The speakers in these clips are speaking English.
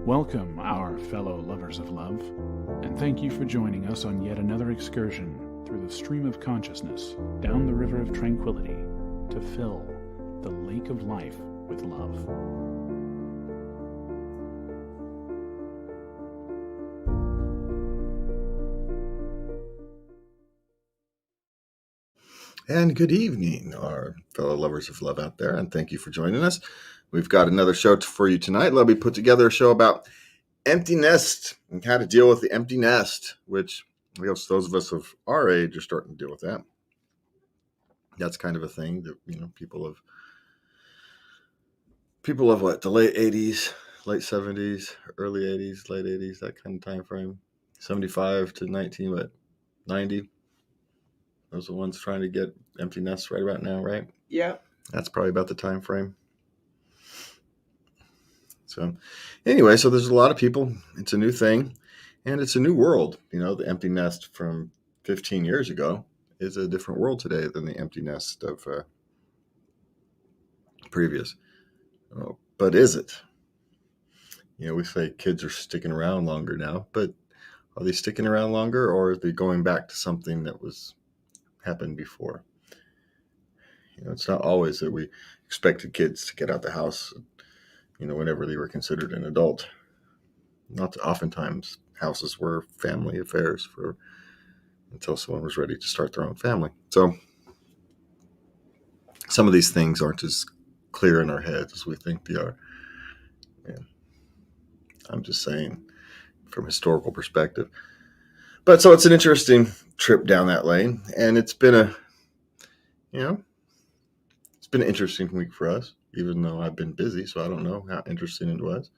Welcome, our fellow lovers of love, and thank you for joining us on yet another excursion through the stream of consciousness, down the river of tranquility, to fill the lake of life with love. And good evening, our fellow lovers of love out there, and thank you for joining us. We've got another show for you tonight. Let me put together a show about empty nest and how to deal with the empty nest, which I guess those of us of our age are starting to deal with that. That's kind of a thing that, people of what, the late 80s, late 70s, early 80s, late 80s, that kind of time frame, 75 to 90. Those are the ones trying to get empty nests right about now, right? Yeah. That's probably about the time frame. So anyway, so there's a lot of people. It's a new thing, and it's a new world. The empty nest from 15 years ago is a different world today than the empty nest of previous. But is it? We say kids are sticking around longer now, but are they sticking around longer, or are they going back to something that was happened before? It's not always that we expected kids to get out the house, whenever they were considered an adult. Not oftentimes houses were family affairs until someone was ready to start their own family. So some of these things aren't as clear in our heads as we think they are. I'm just saying from a historical perspective. But so it's an interesting trip down that lane, and it's been an interesting week for us, even though I've been busy, so I don't know how interesting it was.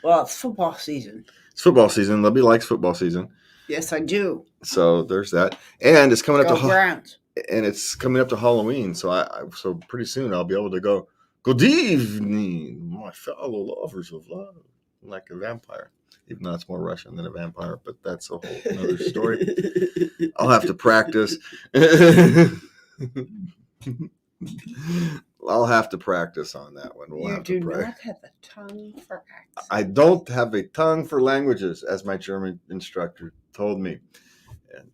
Well, it's football season. It's football season. Libby likes football season. Yes, I do. So there's that, and it's coming up to Browns. And it's coming up to Halloween. So so pretty soon I'll be able to go. Good evening, my fellow lovers of love, like a vampire. Even though it's more Russian than a vampire, but that's a whole other story. I'll have to practice. I'll have to practice on that one. You do not have a tongue for accents. I don't have a tongue for languages, as my German instructor told me.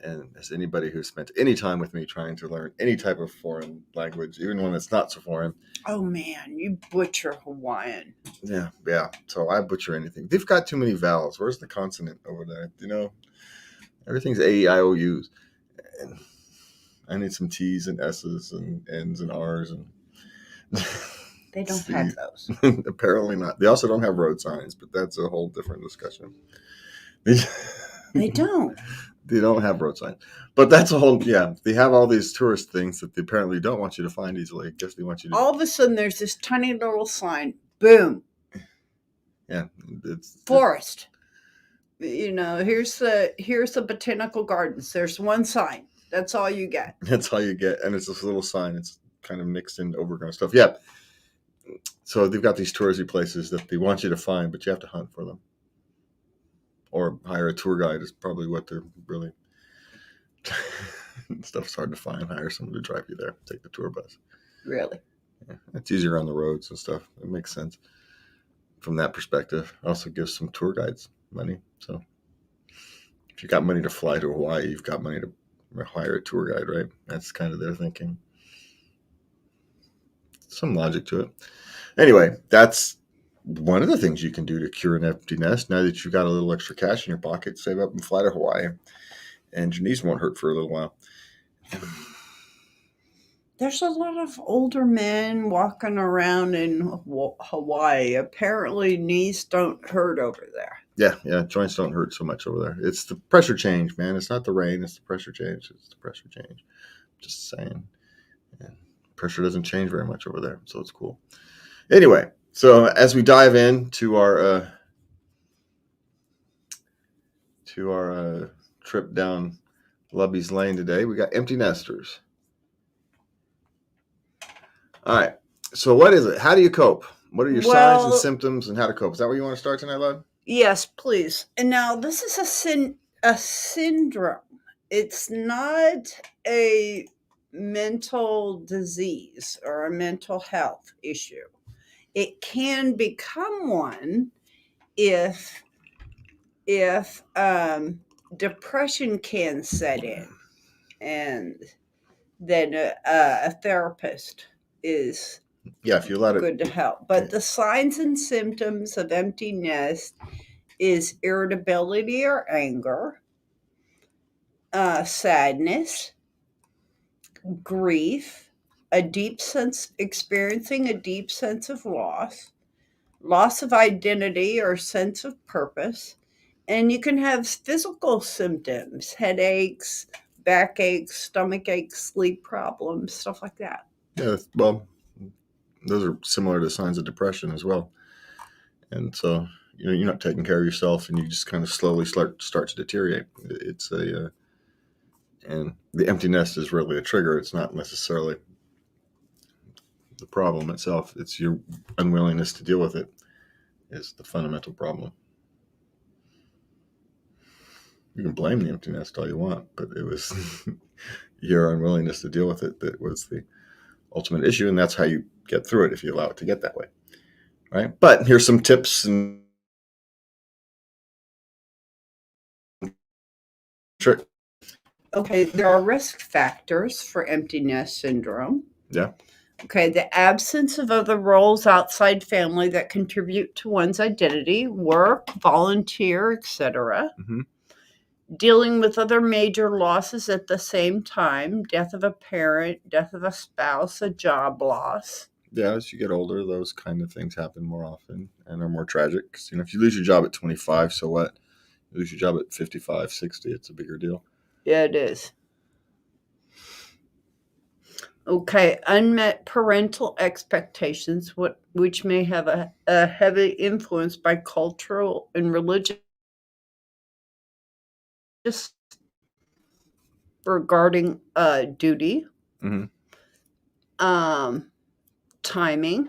And as anybody who's spent any time with me trying to learn any type of foreign language, even one that's not so foreign. Oh, man, you butcher Hawaiian. Yeah. So I butcher anything. They've got too many vowels. Where's the consonant over there? Everything's A-E-I-O-U's. And I need some T's and S's and N's and R's. And they don't have those. Apparently not. They also don't have road signs, but that's a whole different discussion. They don't. They don't have road signs. But that's a whole, they have all these tourist things that they apparently don't want you to find easily. I guess they want you to. All of a sudden, there's this tiny little sign. Boom. Yeah. It's forest. Here's the botanical gardens. There's one sign. That's all you get. That's all you get. And it's this little sign. It's kind of mixed in overgrown stuff. Yeah. So they've got these touristy places that they want you to find, but you have to hunt for them. Or hire a tour guide is probably what they're really. Stuff's hard to find. Hire someone to drive you there. Take the tour bus. Really? Yeah, it's easier on the roads and stuff. It makes sense from that perspective. It also gives some tour guides money. So if you got money to fly to Hawaii, you've got money to hire a tour guide, right? That's kind of their thinking. Some logic to it. Anyway, that's one of the things you can do to cure an empty nest. Now that you've got a little extra cash in your pocket, save up and fly to Hawaii, and your knees won't hurt for a little while. There's a lot of older men walking around in Hawaii. Apparently, knees don't hurt over there. Yeah, joints don't hurt so much over there. It's the pressure change, man. It's not the rain. It's the pressure change. Just saying. And pressure doesn't change very much over there, so it's cool. Anyway. So as we dive into our trip down Lubby's Lane today, we got empty nesters. All right. So what is it? How do you cope? What are your signs and symptoms, and how to cope? Is that where you want to start tonight, Lud? Yes, please. And now this is a syndrome. It's not a mental disease or a mental health issue. It can become one if depression can set in, and then a therapist is Yeah, if you let it. good to help. But the signs and symptoms of empty nest is irritability or anger, sadness, grief, experiencing a deep sense of loss of identity or sense of purpose. And you can have physical symptoms, headaches, backaches, stomach aches, sleep problems, stuff like that. Yeah, well, those are similar to signs of depression as well. And so, you're not taking care of yourself, and you just kind of slowly start to deteriorate. It's and the empty nest is really a trigger. It's not necessarily the problem itself. It's your unwillingness to deal with it is the fundamental problem. You can blame the empty nest all you want, but it was your unwillingness to deal with it that was the ultimate issue, and that's how you get through it if you allow it to get that way. Right? But here's some tips and tricks. Okay, there are risk factors for empty nest syndrome. Yeah. Okay, the absence of other roles outside family that contribute to one's identity, work, volunteer, etc. Mm-hmm. Dealing with other major losses at the same time, death of a parent, death of a spouse, a job loss. Yeah, as you get older, those kind of things happen more often and are more tragic. 'Cause, if you lose your job at 25, so what? You lose your job at 55, 60, it's a bigger deal. Yeah, it is. Okay, unmet parental expectations, which may have a heavy influence by cultural and religious regarding duty, Mm-hmm. Timing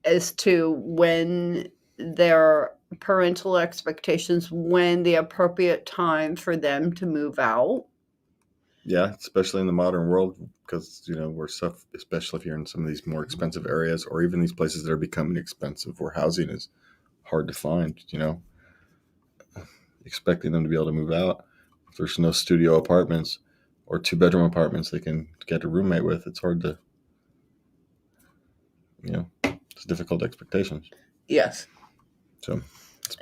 as to when their parental expectations, when the appropriate time for them to move out. Yeah, especially in the modern world, because we're especially if you're in some of these more expensive areas, or even these places that are becoming expensive, where housing is hard to find. Expecting them to be able to move out, if there's no studio apartments or 2-bedroom apartments they can get a roommate with, it's hard to. It's difficult expectations. Yes. So.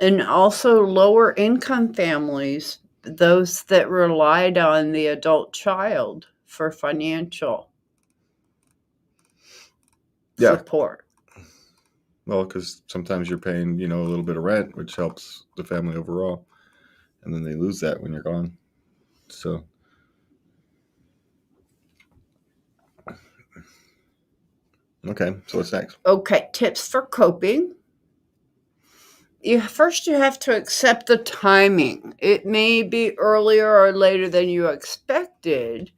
And also lower income families, those that relied on the adult child for financial support. Well, because sometimes you're paying, a little bit of rent, which helps the family overall. And then they lose that when you're gone. So. Okay, so what's next? Okay, tips for coping. First, you have to accept the timing. It may be earlier or later than you expected,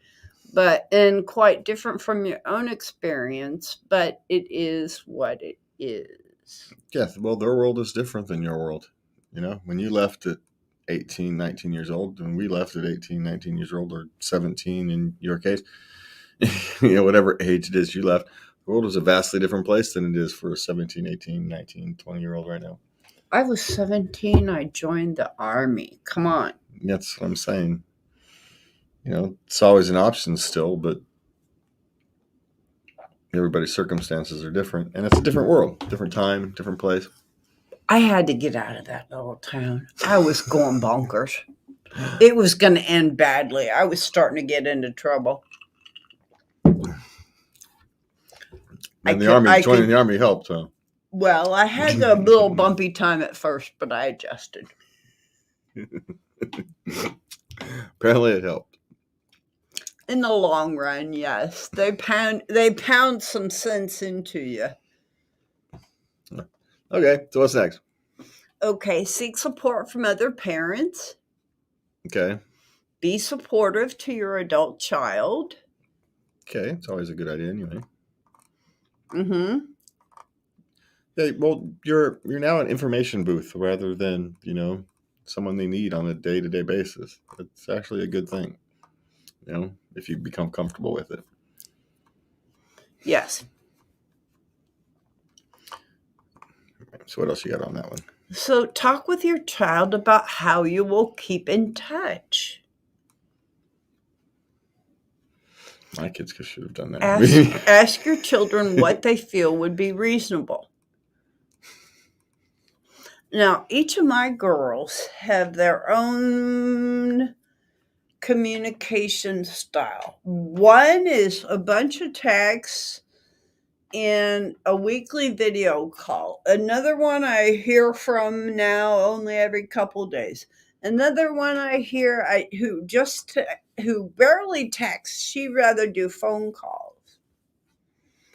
and quite different from your own experience, but it is what it is. Yeah, well, their world is different than your world. When you left at 18, 19 years old, when we left at 18, 19 years old, or 17 in your case, whatever age it is you left, the world is a vastly different place than it is for a 17, 18, 19, 20-year-old right now. I was 17. I joined the Army. Come on. That's what I'm saying. It's always an option still, but everybody's circumstances are different, and it's a different world, different time, different place. I had to get out of that little town. I was going bonkers. It was going to end badly. I was starting to get into trouble. And joining the Army helped, huh? Well, I had a little bumpy time at first, but I adjusted. Apparently it helped. In the long run, yes. They pound some sense into you. Okay, so what's next? Okay, seek support from other parents. Okay. Be supportive to your adult child. Okay, it's always a good idea anyway. Mm-hmm. Yeah, well, you're now an information booth rather than, someone they need on a day-to-day basis. It's actually a good thing, if you become comfortable with it. Yes. So what else you got on that one? So talk with your child about how you will keep in touch. My kids should have done that. Ask your children what they feel would be reasonable. Now, each of my girls have their own communication style. One is a bunch of texts and a weekly video call. Another one I hear from now only every couple days. Another one I hear who barely texts. She'd rather do phone calls.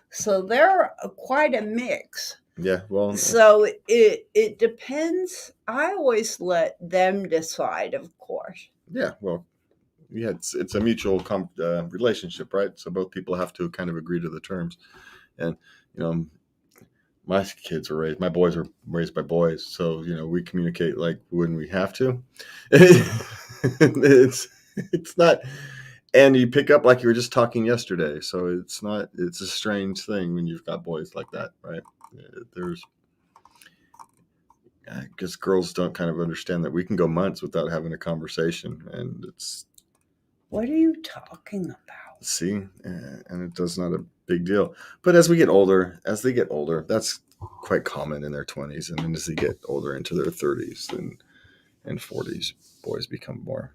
So they're quite a mix. Yeah, well. So it depends. I always let them decide, of course. Yeah, well, yeah, it's a mutual relationship, right? So both people have to kind of agree to the terms. And my boys were raised by boys, so we communicate like when we have to. it's not, and you pick up like you were just talking yesterday. So it's a strange thing when you've got boys like that, right? I guess girls don't kind of understand that we can go months without having a conversation, and it's. What are you talking about? See, and it does not a big deal. But as they get older, that's quite common in their 20s, and then as they get older into their 30s and 40s, boys become more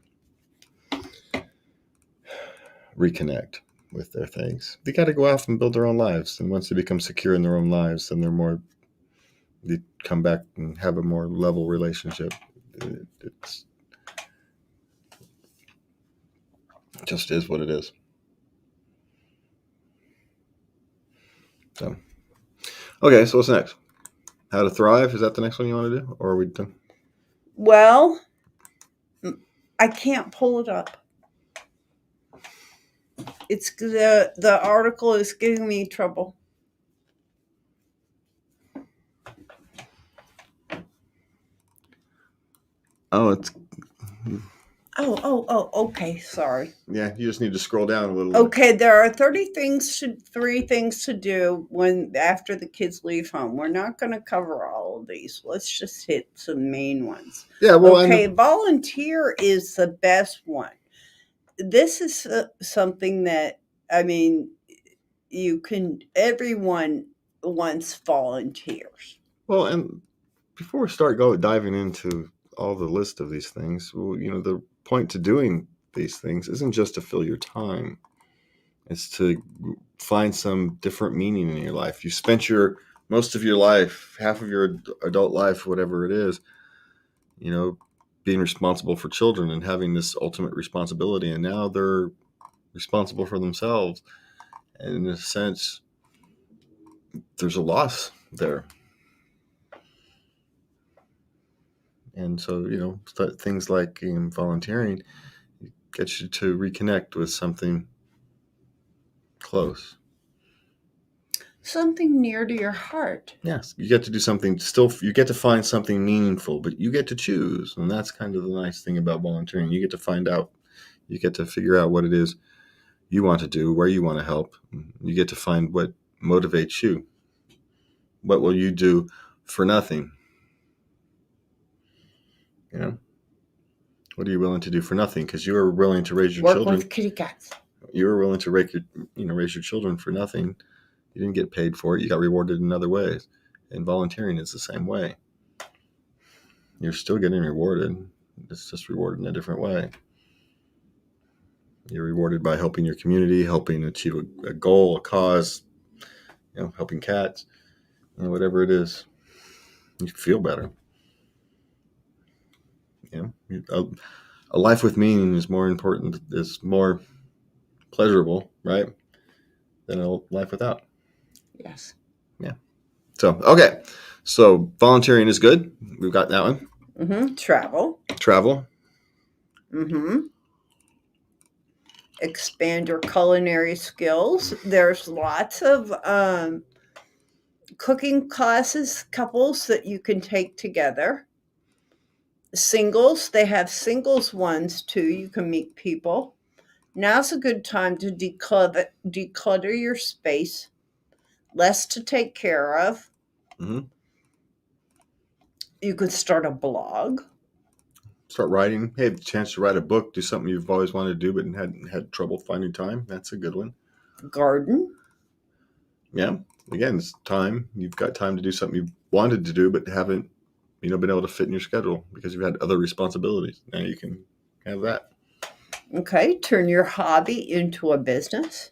reconnect with their things. They got to go off and build their own lives, and once they become secure in their own lives, then they come back and have a more level relationship. It's just is what it is. So, okay, so what's next? How to Thrive? Is that the next one you want to do, or are we done? Well, I can't pull it up. It's the article is giving me trouble. Oh, it's. Oh, okay, sorry. Yeah, you just need to scroll down a little. Okay, there are 3 things to do after the kids leave home. We're not going to cover all of these. Let's just hit some main ones. Yeah, well, okay, volunteer is the best one. This is something that, everyone wants volunteers. Well, and before we start diving into all the list of these things, well, the point to doing these things isn't just to fill your time. It's to find some different meaning in your life. You spent most of your life, half of your adult life, whatever it is, being responsible for children and having this ultimate responsibility. And now they're responsible for themselves. And in a sense, there's a loss there. And so, things like volunteering get you to reconnect with something close. Something near to your heart. Yes, you get to do something you get to find something meaningful, but you get to choose. And that's kind of the nice thing about volunteering. You get to figure out what it is you want to do, where you want to help. You get to find what motivates you. What will you do for nothing? What are you willing to do for nothing? Because you are willing to raise your children. Work with kitty cats. You were willing to raise your children for nothing. You didn't get paid for it. You got rewarded in other ways. And volunteering is the same way. You're still getting rewarded. It's just rewarded in a different way. You're rewarded by helping your community, helping achieve a goal, a cause, helping cats, whatever it is. You feel better. A life with meaning is more important, is more pleasurable, right, than a life without. Yes. Yeah. So, okay. So volunteering is good. We've got that one. Mm-hmm. Travel. Mm-hmm. Expand your culinary skills. There's lots of cooking classes, couples that you can take together. Singles, they have singles ones too. You can meet people. Now's a good time to declutter your space. Less to take care of. Mm-hmm. You could start a blog. Start writing. Hey, the chance to write a book, do something you've always wanted to do but hadn't had trouble finding time. That's a good one. Garden. Yeah. Again, it's time. You've got time to do something you wanted to do but haven't, been able to fit in your schedule because you've had other responsibilities. Now you can have that. Okay. Turn your hobby into a business.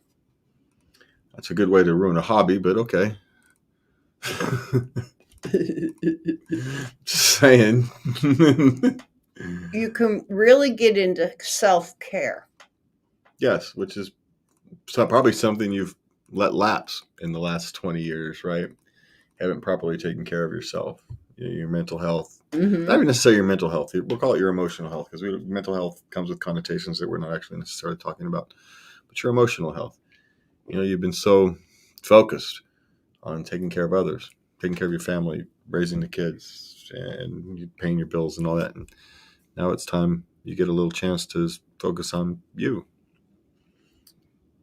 That's a good way to ruin a hobby, but okay. Just saying. You can really get into self-care. Yes, which is probably something you've let lapse in the last 20 years, right? Haven't properly taken care of yourself, your mental health. Mm-hmm. Not even necessarily your mental health. We'll call it your emotional health because mental health comes with connotations that we're not actually necessarily talking about. But your emotional health. You've been so focused on taking care of others, taking care of your family, raising the kids, and paying your bills and all that. And now it's time you get a little chance to focus on you.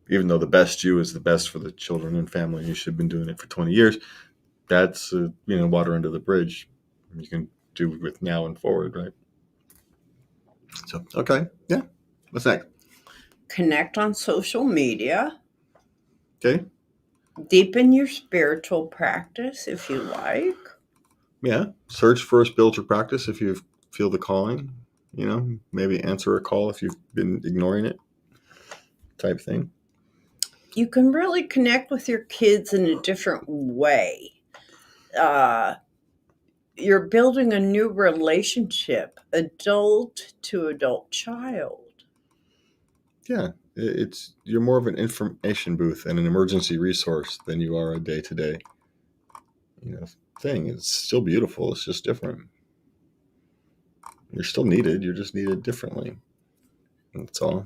Even though the best you is the best for the children and family, you should have been doing it for 20 years. That's water under the bridge. You can do with now and forward, right? So, okay, yeah. What's next? Connect on social media. Okay. Deepen your spiritual practice if you like. Yeah. Search for a spiritual practice if you feel the calling. Maybe answer a call if you've been ignoring it, type thing. You can really connect with your kids in a different way. You're building a new relationship, adult to adult child. Yeah. You're more of an information booth and an emergency resource than you are a day-to-day thing. It's still beautiful. It's just different. You're still needed. You're just needed differently. That's all.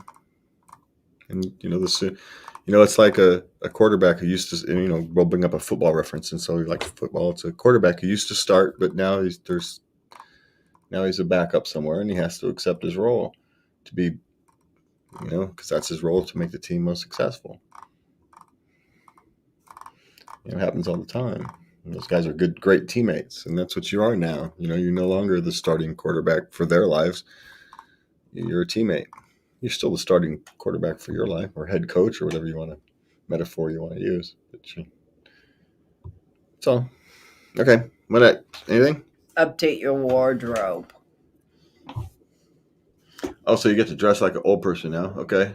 And it's like a quarterback who used to, we'll bring up a football reference, and so like football, it's a quarterback who used to start, but now he's a backup somewhere, and he has to accept his role to be, because that's his role, to make the team most successful. It happens all the time. And those guys are great teammates, and that's what you are now. You're no longer the starting quarterback for their lives. You're a teammate. You're still the starting quarterback for your life, or head coach, or whatever metaphor you want to use. So, okay. Anything? Update your wardrobe. Oh, so you get to dress like an old person now. Okay.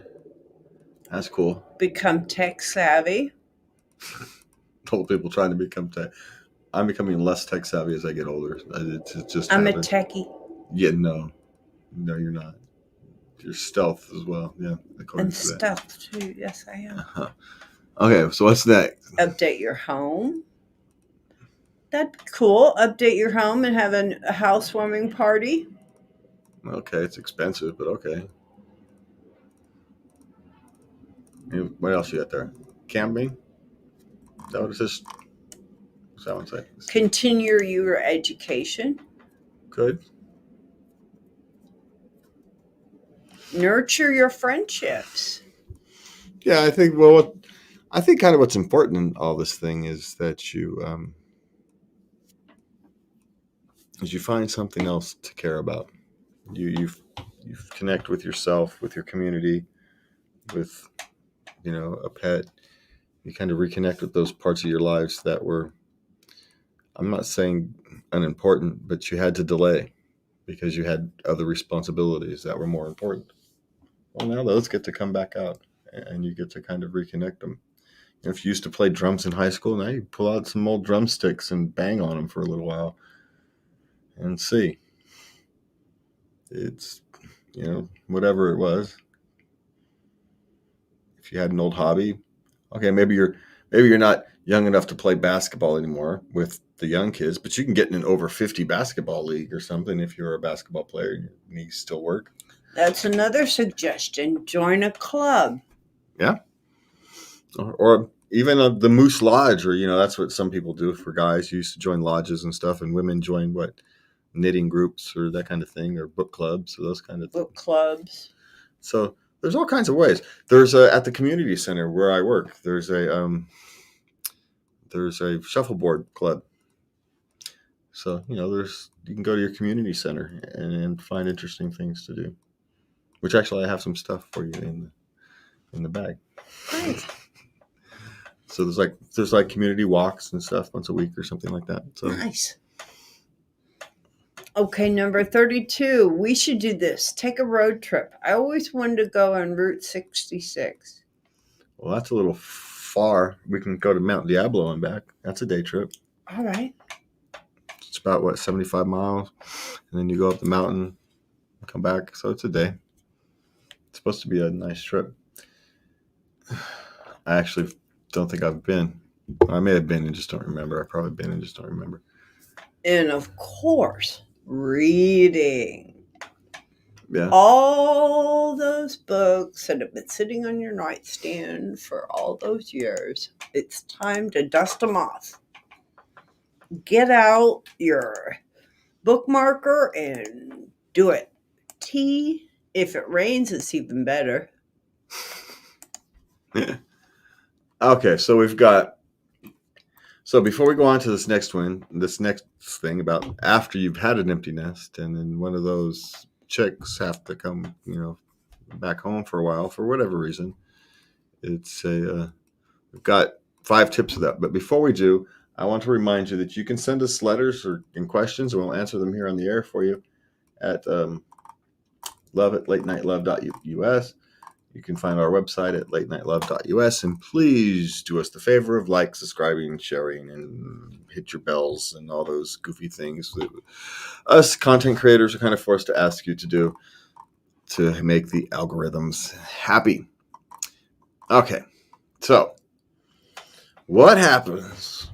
That's cool. Become tech savvy. Old people trying to become tech. I'm becoming less tech savvy as I get older. It's just I'm habit. a techie. Yeah, no, you're not. You're stealth as well. Yeah, I'm stealth too. Yes, I am. Uh-huh. Okay, so what's next? Update your home. That'd be cool. Update your home and have a housewarming party. Okay, it's expensive, but okay. What else you got there? Camping? Is that what it says? What's that one say? Continue your education. Good. Nurture your friendships. Yeah, I think kind of what's important in all this thing is that you find something else to care about. You connect with yourself, with your community, with a pet. You kind of reconnect with those parts of your lives that were, I'm not saying unimportant, but you had to delay because you had other responsibilities that were more important. Well, now those get to come back out, and you get to kind of reconnect them. If you used to play drums in high school, now you pull out some old drumsticks and bang on them for a little while and see. It's, whatever it was. If you had an old hobby, okay, maybe you're not young enough to play basketball anymore with the young kids, but you can get in an over 50 basketball league or something if you're a basketball player and your knees still work. That's another suggestion. Join a club. Yeah. Or even the Moose Lodge, or, that's what some people do for guys. You used to join lodges and stuff, and women join knitting groups or that kind of thing, or book clubs, or those kind of book clubs. So there's all kinds of ways. There's at the community center where I work, there's a shuffleboard club. So, you can go to your community center and find interesting things to do. Which actually I have some stuff for you in the bag. Great. So there's like community walks and stuff once a week or something like that. So Nice. Okay, number 32. We should do this. Take a road trip. I always wanted to go on Route 66. well, that's a little far. We can go to Mount Diablo and back. That's a day trip. All right. It's about 75 miles, and then you go up the mountain and come back. So it's a day. It's supposed to be a nice trip. I actually don't think I've been. I may have been and just don't remember. I've probably been and just don't remember. And of course, reading. Yeah. All those books that have been sitting on your nightstand for all those years. It's time to dust them off. Get out your bookmarker and do it. Tea. If it rains, it's even better. Okay, so we've got. So before we go on to this next thing about after you've had an empty nest, and then one of those chicks have to come, back home for a while for whatever reason. It's we've got 5 tips of that. But before we do, I want to remind you that you can send us letters and questions, and we'll answer them here on the air for you at love@latenightLove.us. You can find our website at latenightLove.us, and please do us the favor of subscribing, sharing, and hit your bells and all those goofy things that us content creators are kind of forced to ask you to do to make the algorithms happy. Okay, so what happens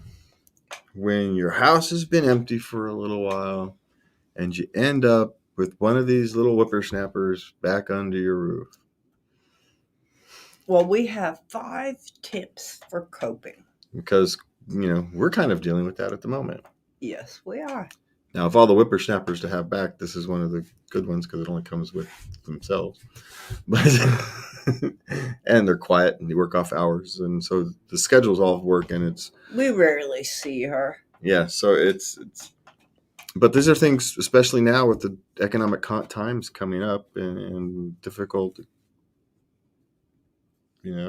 when your house has been empty for a little while and you end up with one of these little whippersnappers back under your roof? Well, we have 5 tips for coping. Because, we're kind of dealing with that at the moment. Yes, we are. Now, of all the whippersnappers to have back, this is one of the good ones because it only comes with themselves. But and they're quiet and they work off hours. And so the schedules all work, and We rarely see her. yeah, so it's but these are things, especially now with the economic times coming up and difficult,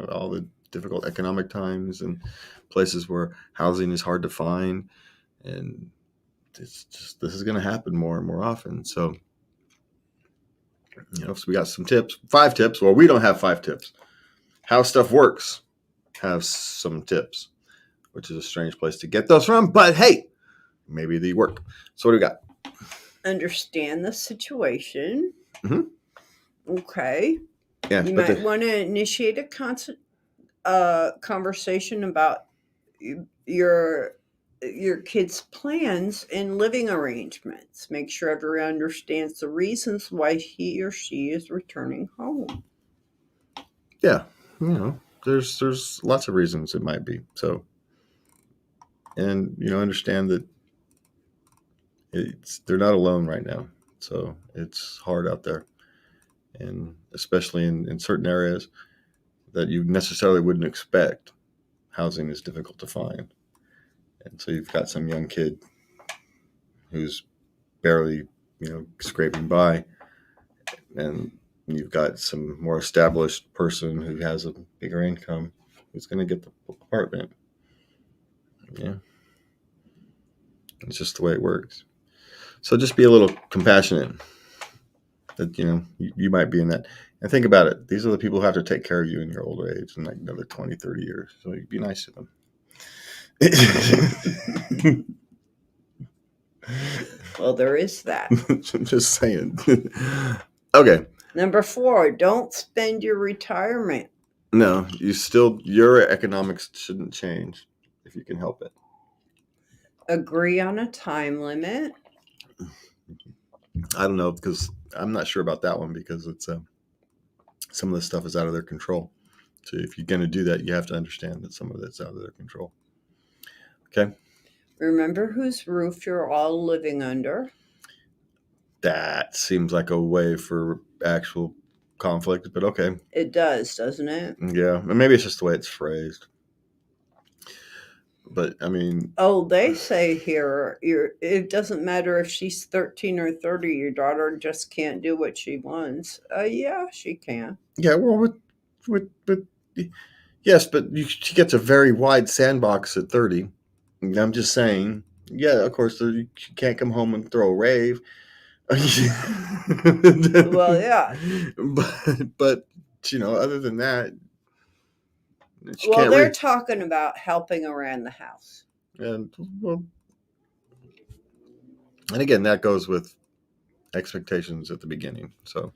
all the difficult economic times and places where housing is hard to find, and this is going to happen more and more often. So, so we got some tips, 5 tips. Well, we don't have 5 tips. HowStuffWorks has some tips, which is a strange place to get those from, but hey, maybe they work. So what do we got? Understand the situation. Mm-hmm. Okay. Yeah, You might want to initiate a conversation about your kids' plans and living arrangements. Make sure everyone understands the reasons why he or she is returning home. Yeah, there's lots of reasons it might be. So, and understand that they're not alone right now. So it's hard out there, and especially in certain areas that you necessarily wouldn't expect, housing is difficult to find. And so you've got some young kid who's barely, scraping by, and you've got some more established person who has a bigger income who's going to get the apartment. Yeah. It's just the way it works. So just be a little compassionate that, you might be in that. And think about it. These are the people who have to take care of you in your old age in like another 20, 30 years. So you be nice to them. Well, there is that. I'm just saying. Okay. Number 4, don't spend your retirement. No, your economics shouldn't change if you can help it. Agree on a time limit. I don't know, because I'm not sure about that one, because it's some of this stuff is out of their control. So if you're going to do that, you have to understand that some of it's out of their control. Okay. Remember whose roof you're all living under. That seems like a way for actual conflict, but okay. It does, doesn't it? Yeah, and maybe it's just the way it's phrased. But I mean, Oh, they say here, it doesn't matter if she's 13 or 30, your daughter just can't do what she wants. Yeah, she can. yeah, well, with yes, but she gets a very wide sandbox at 30. And I'm just saying, yeah, of course, she can't come home and throw a rave. Well, yeah. but other than that, she Well, can't they're read. talking about helping around the house. And well, and again, that goes with expectations at the beginning. So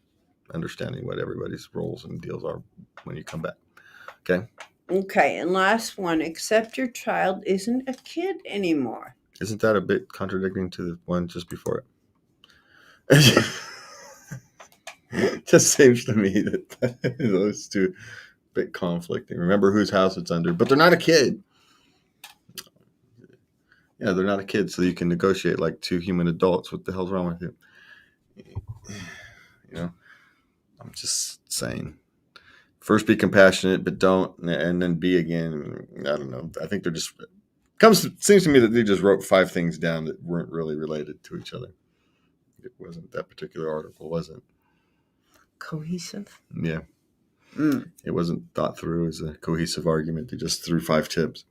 understanding what everybody's roles and deals are when you come back. Okay, Okay, and last one, except your child isn't a kid anymore. isn't that a bit contradicting to the one just before it? Just seems to me that those two a bit conflicting. Remember whose house it's under, but they're not a kid. Yeah, they're not a kid, so you can negotiate like two human adults. What the hell's wrong with you? You know, I'm just saying. First, be compassionate, but don't, and then be again. I don't know. I think they're just seems to me that they just wrote 5 things down that weren't really related to each other. It wasn't that particular article, was it? Cohesive? Yeah. Mm. It wasn't thought through as a cohesive argument. They just threw 5 tips.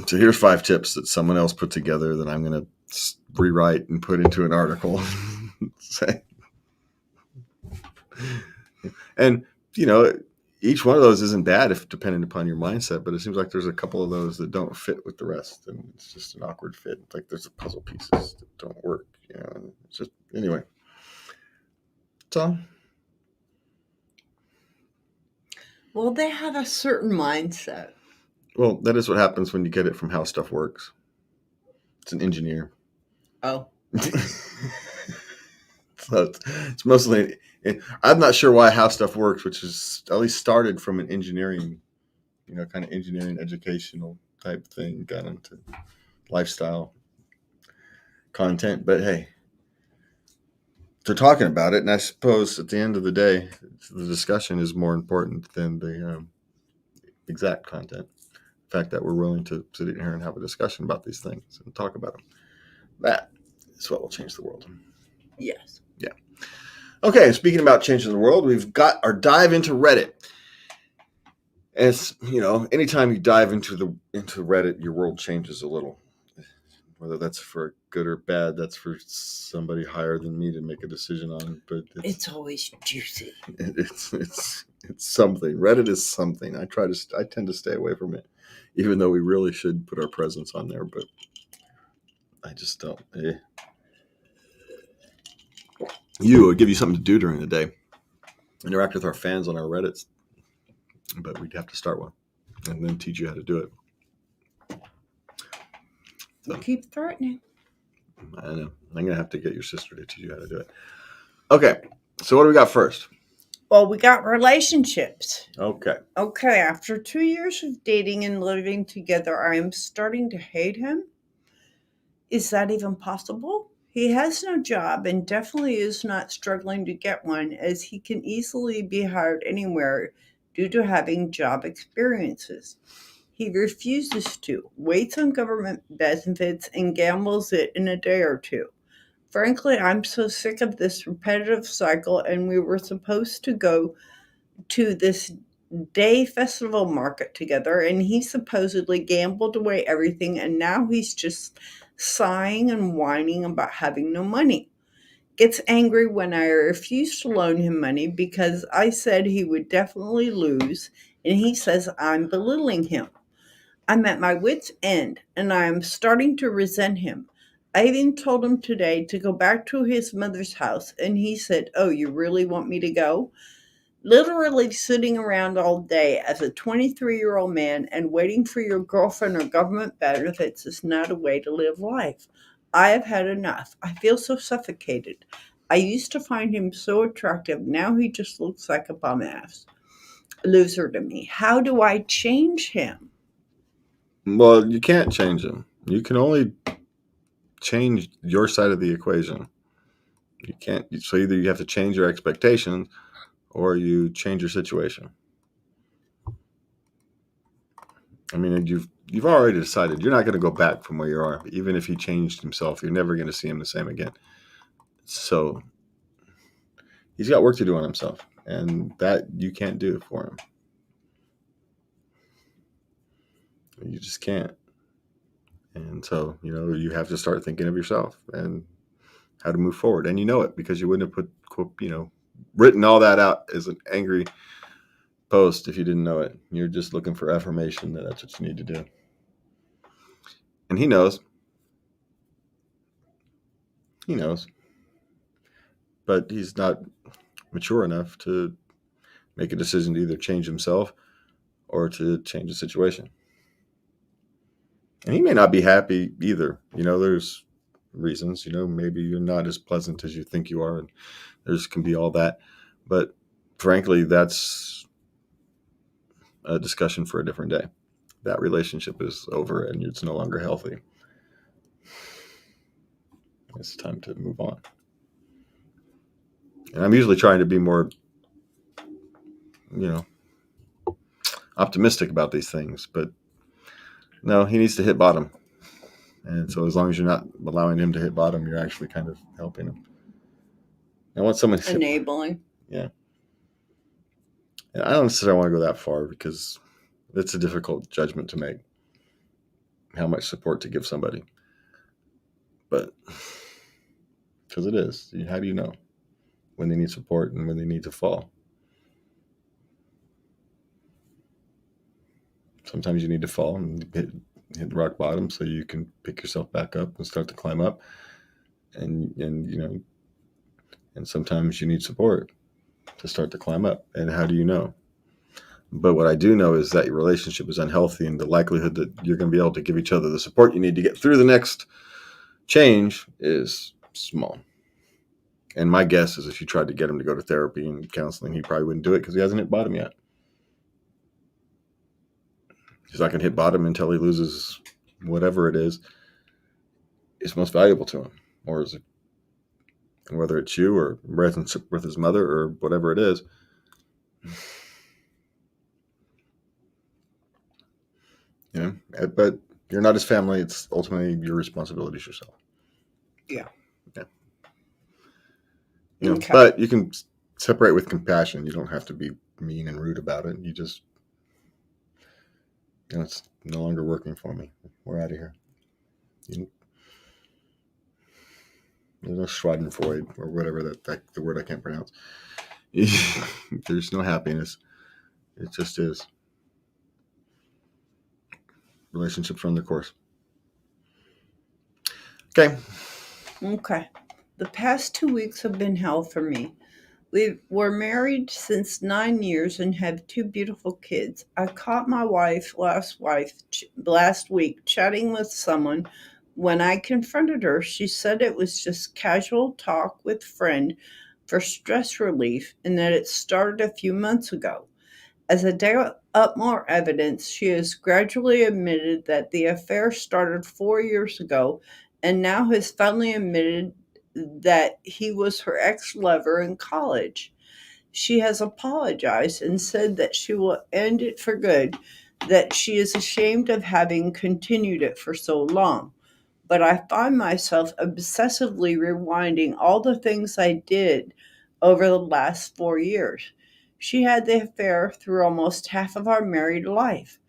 So here's 5 tips that someone else put together that I'm going to rewrite and put into an article. And, each one of those isn't bad if depending upon your mindset, but it seems like there's a couple of those that don't fit with the rest. And it's just an awkward fit. Like there's puzzle pieces that don't work. It's just, anyway. So. Well, they have a certain mindset. Well, that is what happens when you get it from HowStuffWorks. It's an engineer. Oh. So it's mostly. I'm not sure why HowStuffWorks, which is at least started from an engineering, kind of engineering educational type thing, got into lifestyle content. But hey, they're talking about it, and I suppose at the end of the day, the discussion is more important than the exact content. The fact that we're willing to sit here and have a discussion about these things and talk about them. That is what will change the world. Yes. Yeah. Okay, speaking about changing the world, we've got our dive into Reddit. As anytime you dive into Reddit, your world changes a little. Whether that's for good or bad, that's for somebody higher than me to make a decision on. But it's always juicy. It's something. Reddit is something. I tend to stay away from it, even though we really should put our presence on there. But I just don't. It'll give you something to do during the day. Interact with our fans on our Reddits. But we'd have to start one and then teach you how to do it. So, you keep threatening. I know. I'm going to have to get your sister to teach you how to do it. Okay. So what do we got first? Well, we got relationships. Okay. After 2 years of dating and living together, I am starting to hate him. Is that even possible? He has no job and definitely is not struggling to get one, as he can easily be hired anywhere due to having job experiences. He refuses to, waits on government benefits, and gambles it in a day or two. Frankly, I'm so sick of this repetitive cycle, and we were supposed to go to this day festival market together, and he supposedly gambled away everything, and now he's just sighing and whining about having no money. Gets angry when I refuse to loan him money because I said he would definitely lose, and he says I'm belittling him. I'm at my wit's end, and I am starting to resent him. I even told him today to go back to his mother's house, and he said, "Oh, you really want me to go?" Literally sitting around all day as a 23-year-old man and waiting for your girlfriend or government benefits is not a way to live life. I have had enough. I feel so suffocated. I used to find him so attractive. Now he just looks like a bum ass loser to me. How do I change him? Well, you can't change him. You can only change your side of the equation. You can't. So either you have to change your expectations or you change your situation. I mean, you've already decided you're not going to go back from where you are. Even if he changed himself, you're never going to see him the same again. So he's got work to do on himself, and that you can't do for him. You just can't. And so, you have to start thinking of yourself and how to move forward. And you know it because you wouldn't have written all that out as an angry post if you didn't know it. You're just looking for affirmation that that's what you need to do. And he knows. He knows. But he's not mature enough to make a decision to either change himself or to change the situation. And he may not be happy either. There's reasons, maybe you're not as pleasant as you think you are, and there's can be all that. But frankly, that's a discussion for a different day. That relationship is over and it's no longer healthy. It's time to move on. And I'm usually trying to be more, optimistic about these things, but no, he needs to hit bottom. And so as long as you're not allowing him to hit bottom, you're actually kind of helping him. I want someone enabling. Yeah. And I don't necessarily want to go that far because it's a difficult judgment to make, how much support to give somebody. But because it is, how do you know when they need support and when they need to fall? Sometimes you need to fall and hit rock bottom so you can pick yourself back up and start to climb up. And sometimes you need support to start to climb up. And how do you know? But what I do know is that your relationship is unhealthy, and the likelihood that you're going to be able to give each other the support you need to get through the next change is small. And my guess is if you tried to get him to go to therapy and counseling, he probably wouldn't do it because he hasn't hit bottom yet. He's not going to hit bottom until he loses whatever it is most valuable to him, or is it, whether it's you or relationship with his mother or whatever it is. But you're not his family. It's ultimately your responsibility yourself. Yeah. Okay. But you can separate with compassion. You don't have to be mean and rude about it. You just, it's no longer working for me. We're out of here. There's no Schadenfreude or whatever the word I can't pronounce. There's no happiness. It just is. Relationships run their course. Okay. The past 2 weeks have been hell for me. We're married since 9 years and have 2 beautiful kids. I caught my last week chatting with someone. When I confronted her, she said it was just casual talk with a friend for stress relief and that it started a few months ago. As I dug up more evidence, she has gradually admitted that the affair started 4 years ago and now has finally admitted that he was her ex-lover in college. She has apologized and said that she will end it for good, that she is ashamed of having continued it for so long. But I find myself obsessively rewinding all the things I did over the last 4 years. She had the affair through almost half of our married life,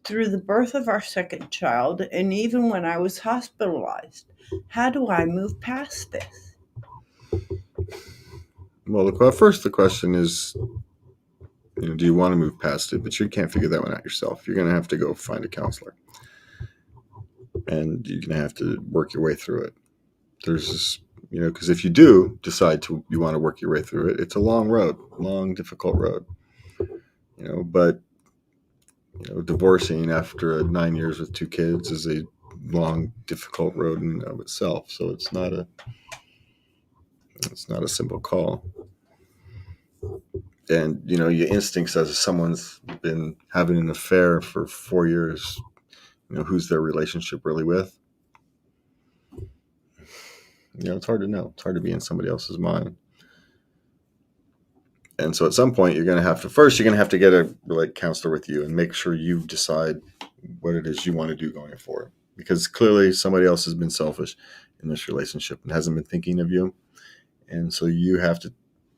through the birth of our second child, and even when I was hospitalized. How do I move past this? Well, first the question is, do you want to move past it? But you can't figure that one out yourself. You're going to have to go find a counselor. And you're going to have to work your way through it. There's this, because if you do decide you want to work your way through it, it's a long road, long, difficult road. But divorcing after 9 years with 2 kids is a long, difficult road in and of itself. So it's not a simple call. And, your instinct says if someone's been having an affair for 4 years, who's their relationship really with? It's hard to know. It's hard to be in somebody else's mind. And so at some point, you're going to have to get a counselor with you and make sure you decide what it is you want to do going forward. Because clearly somebody else has been selfish in this relationship and hasn't been thinking of you. And so you have to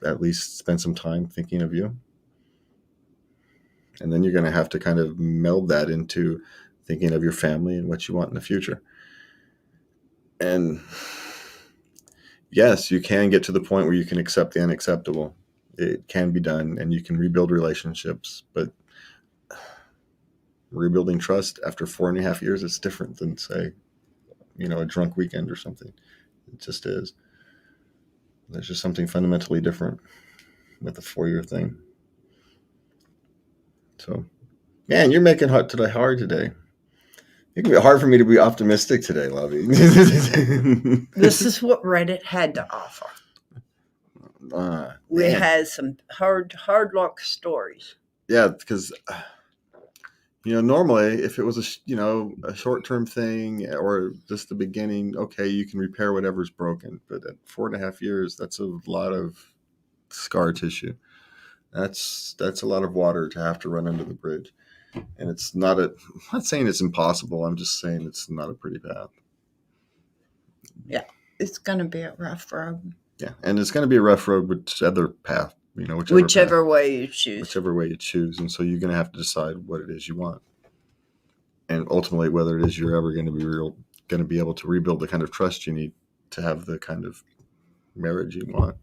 at least spend some time thinking of you. And then you're going to have to kind of meld that into thinking of your family and what you want in the future. And yes, you can get to the point where you can accept the unacceptable. It can be done, and you can rebuild relationships. But rebuilding trust after 4.5 years is different than, say, a drunk weekend or something. It just is. There's just something fundamentally different with the 4-year thing. So, man, you're making today hard today. It can be hard for me to be optimistic today, Lovey. This is what Reddit had to offer. We had some hard luck stories. Yeah, because normally if it was a short-term thing or just the beginning, okay, you can repair whatever's broken. But at 4.5 years, that's a lot of scar tissue. That's a lot of water to have to run under the bridge. And it's not I'm not saying it's impossible. I'm just saying it's not a pretty path. Yeah, it's going to be a rough road. Yeah, and it's going to be a rough road, whichever path, whichever way you choose. Whichever way you choose. And so you're going to have to decide what it is you want. And ultimately, whether it is you're ever going to be able to rebuild the kind of trust you need to have the kind of marriage you want.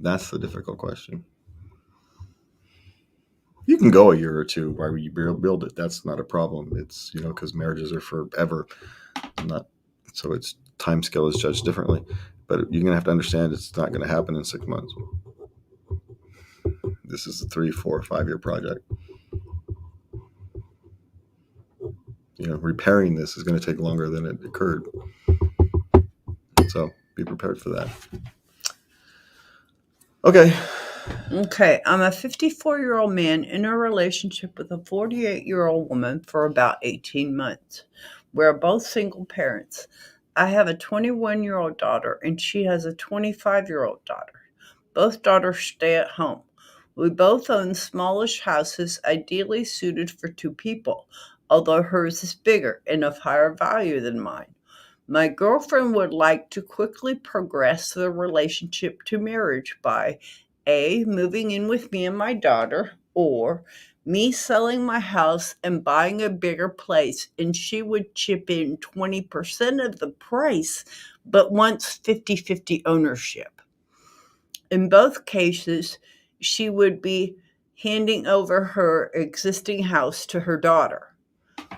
That's the difficult question. You can go a year or two while you build it. That's not a problem. It's, because marriages are forever. So its time scale is judged differently. But you're going to have to understand it's not going to happen in 6 months. This is a 3, 4, 5-year project. Repairing this is going to take longer than it occurred. So be prepared for that. Okay, I'm a 54-year-old man in a relationship with a 48-year-old woman for about 18 months. We're both single parents. I have a 21-year-old daughter, and she has a 25-year-old daughter. Both daughters stay at home. We both own smallish houses, ideally suited for 2 people, although hers is bigger and of higher value than mine. My girlfriend would like to quickly progress the relationship to marriage by A, moving in with me and my daughter, or me selling my house and buying a bigger place, and she would chip in 20% of the price, but wants 50-50 ownership. In both cases, she would be handing over her existing house to her daughter.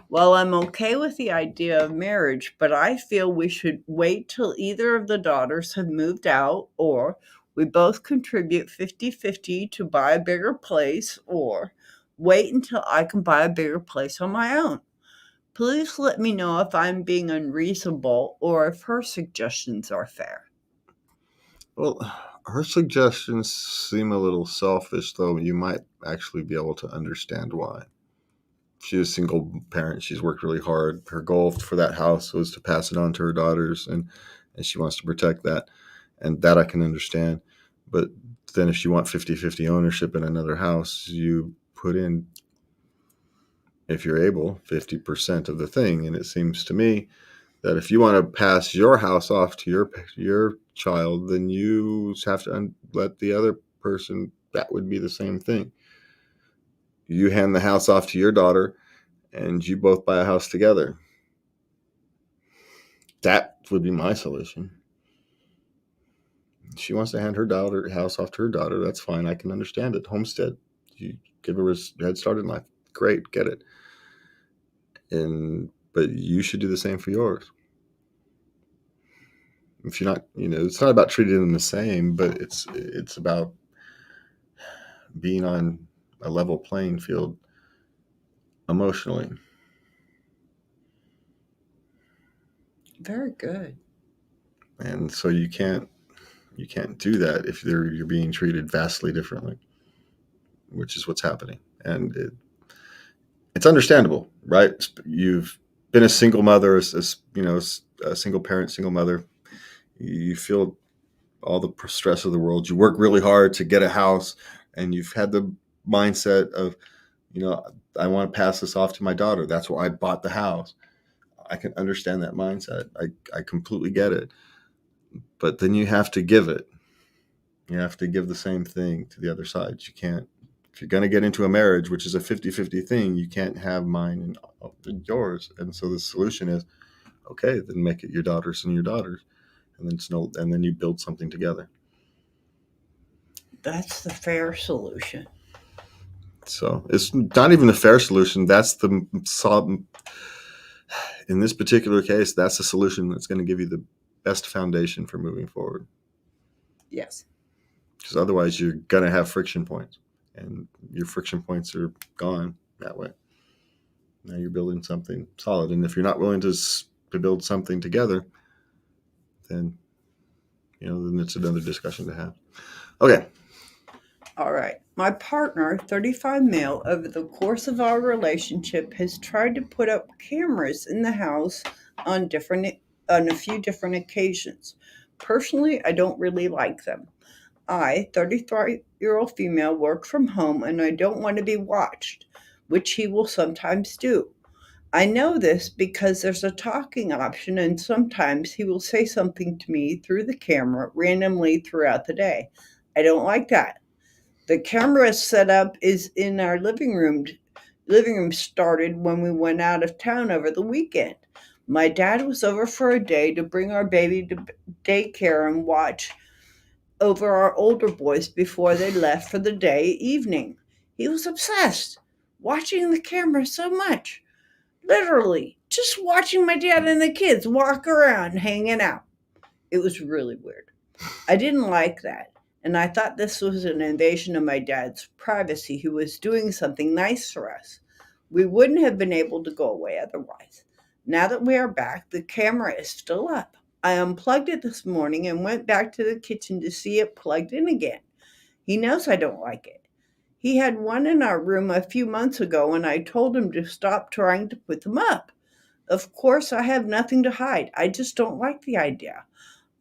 Well, I'm okay with the idea of marriage, but I feel we should wait till either of the daughters have moved out, or we both contribute 50-50 to buy a bigger place, or wait until I can buy a bigger place on my own. Please let me know if I'm being unreasonable or if her suggestions are fair. Well, her suggestions seem a little selfish, though you might actually be able to understand why. She's a single parent. She's worked really hard. Her goal for that house was to pass it on to her daughters, and she wants to protect that. And that I can understand. But then if you want 50-50 ownership in another house, you put in, if you're able, 50% of the thing. And it seems to me that if you want to pass your house off to your child, then you have to let the other person, that would be the same thing. You hand the house off to your daughter, and you both buy a house together. That would be my solution. She wants to hand her house off to her daughter. That's fine. I can understand it. Homestead. You give her a head start in life. Great. Get it. But you should do the same for yours. If you're not, it's not about treating them the same, but it's about being on a level playing field emotionally. Very good. And so you can't do that if you're being treated vastly differently, which is what's happening. And it's understandable, right? You've been a single mother, a single parent, single mother. You feel all the stress of the world. You work really hard to get a house, and you've had the mindset of, I want to pass this off to my daughter. That's why I bought the house. I can understand that mindset. I completely get it. But then you have to give it. You have to give the same thing to the other side. You can't, if you're going to get into a marriage, which is a 50-50 thing, you can't have mine and yours. And so the solution is, okay, then make it your daughters and your daughters. And then you build something together. That's the fair solution. So it's not even the fair solution. That's in this particular case, that's the solution that's going to give you the best foundation for moving forward. Yes. Because otherwise you're going to have friction points, and your friction points are gone that way. Now you're building something solid. And if you're not willing to build something together, then it's another discussion to have. Okay. All right. My partner, 35 male, over the course of our relationship has tried to put up cameras in the house on a few different occasions. Personally, I don't really like them. I, 33-year-old female, work from home and I don't want to be watched, which he will sometimes do. I know this because there's a talking option and sometimes he will say something to me through the camera randomly throughout the day. I don't like that. The camera setup is in our living room. Living room started when we went out of town over the weekend. My dad was over for a day to bring our baby to daycare and watch over our older boys before they left for the day evening. He was obsessed, watching the camera so much. Literally, just watching my dad and the kids walk around hanging out. It was really weird. I didn't like that, and I thought this was an invasion of my dad's privacy who was doing something nice for us. We wouldn't have been able to go away otherwise. Now that we are back, the camera is still up. I unplugged it this morning and went back to the kitchen to see it plugged in again. He knows I don't like it. He had one in our room a few months ago and I told him to stop trying to put them up. Of course, I have nothing to hide. I just don't like the idea.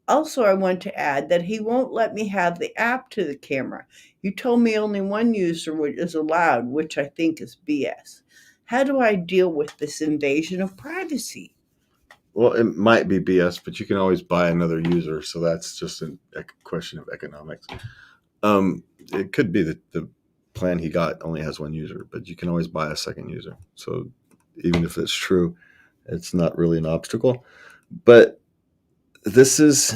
Also, I want to add that he won't let me have the app to the camera. You told me only one user is allowed, which I think is BS. How do I deal with this invasion of privacy? Well, it might be BS, but you can always buy another user. So that's just a question of economics. It could be that the plan he got only has one user, but you can always buy a second user. So even if it's true, it's not really an obstacle. But this is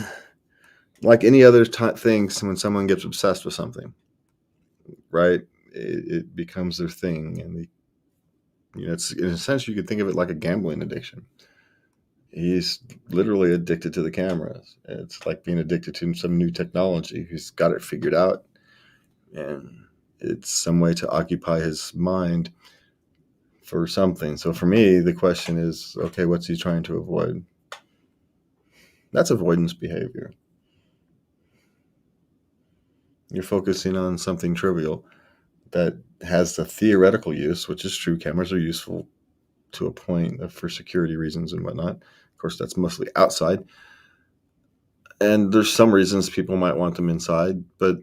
like any other thing. When someone gets obsessed with something, right? It becomes their thing, and it's in a sense you could think of it like a gambling addiction. He's literally addicted to the cameras. It's like being addicted to some new technology. He's got it figured out, and it's some way to occupy his mind for something. So for me, the question is, okay, what's he trying to avoid? That's avoidance behavior. You're focusing on something trivial that has a theoretical use, which is true. Cameras are useful to a point for security reasons and whatnot. Of course, that's mostly outside. And there's some reasons people might want them inside, but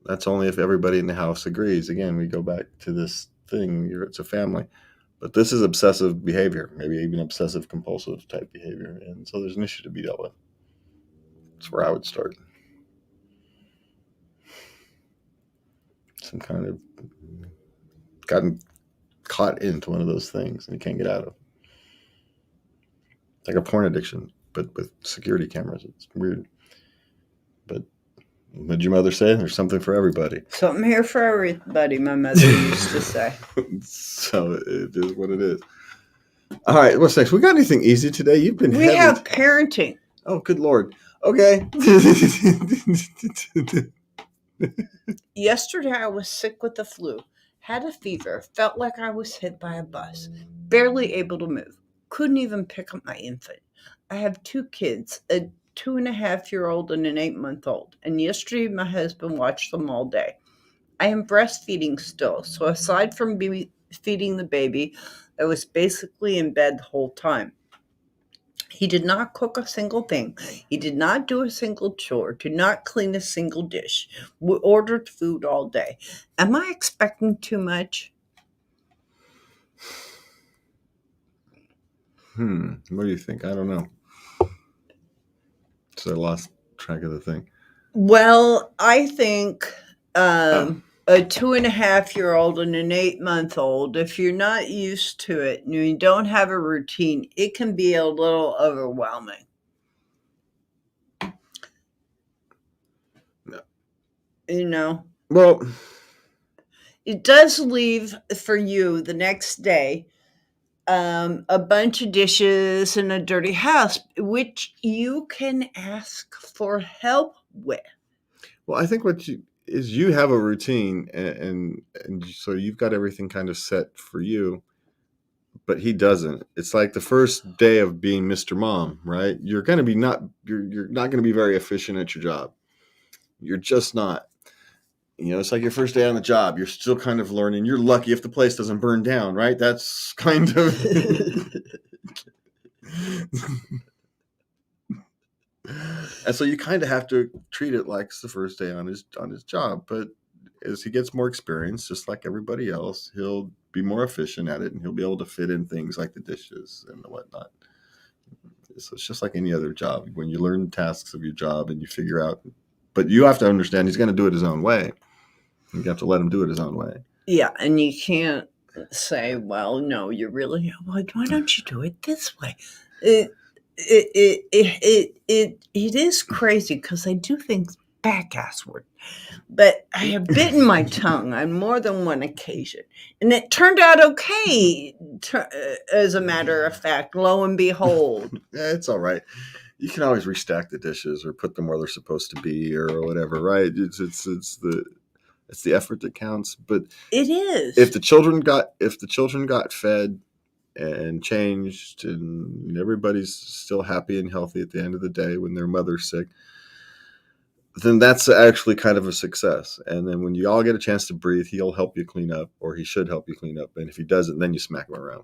that's only if everybody in the house agrees. Again, we go back to this thing, it's a family. But this is obsessive behavior, maybe even obsessive compulsive type behavior. And so there's an issue to be dealt with. That's where I would start. Some kind of gotten caught into one of those things and you can't get out of. Like a porn addiction, but with security cameras. It's weird. But what did your mother say? There's something for everybody. Something here for everybody, my mother used to say. So it is what it is. All right, what's next? We got anything easy today? You've been We have parenting. Oh, good Lord. Okay. Yesterday I was sick with the flu, had a fever, felt like I was hit by a bus, barely able to move, couldn't even pick up my infant. I have two kids, a 2.5-year-old and an 8-month-old, and yesterday my husband watched them all day. I am breastfeeding still, so aside from feeding the baby, I was basically in bed the whole time. He did not cook a single thing. He did not do a single chore, did not clean a single dish. We ordered food all day. Am I expecting too much? What do you think? I don't know. So I lost track of the thing. Well, I think Oh. a 2.5-year-old and an 8-month-old, if you're not used to it and you don't have a routine, it can be a little overwhelming. No. You know, Well, it does leave for you the next day a bunch of dishes and a dirty house, which you can ask for help with. well, I think you have a routine, and so you've got everything kind of set for you, but he doesn't. It's like the first day of being Mr. Mom, right? You're not going to be very efficient at your job. You're just not. It's like your first day on the job. You're still kind of learning. You're lucky if the place doesn't burn down, right? That's kind of. And so you kind of have to treat it like it's the first day on his job. But as he gets more experience, just like everybody else, he'll be more efficient at it, and he'll be able to fit in things like the dishes and the whatnot. So it's just like any other job. When you learn tasks of your job and you figure out, but you have to understand he's going to do it his own way. You have to let him do it his own way. Yeah, and you can't say, well, no, you really, why don't you do it this way? It is crazy because I do things back-assward, but I have bitten my tongue on more than one occasion, and it turned out okay. As a matter of fact, lo and behold, Yeah, it's all right. You can always restack the dishes or put them where they're supposed to be or whatever, right? It's the effort that counts. But it is. if the children got fed and changed, and everybody's still happy and healthy at the end of the day when their mother's sick, then that's actually kind of a success. And then when you all get a chance to breathe, he'll help you clean up, or he should help you clean up. And if he doesn't, then you smack him around.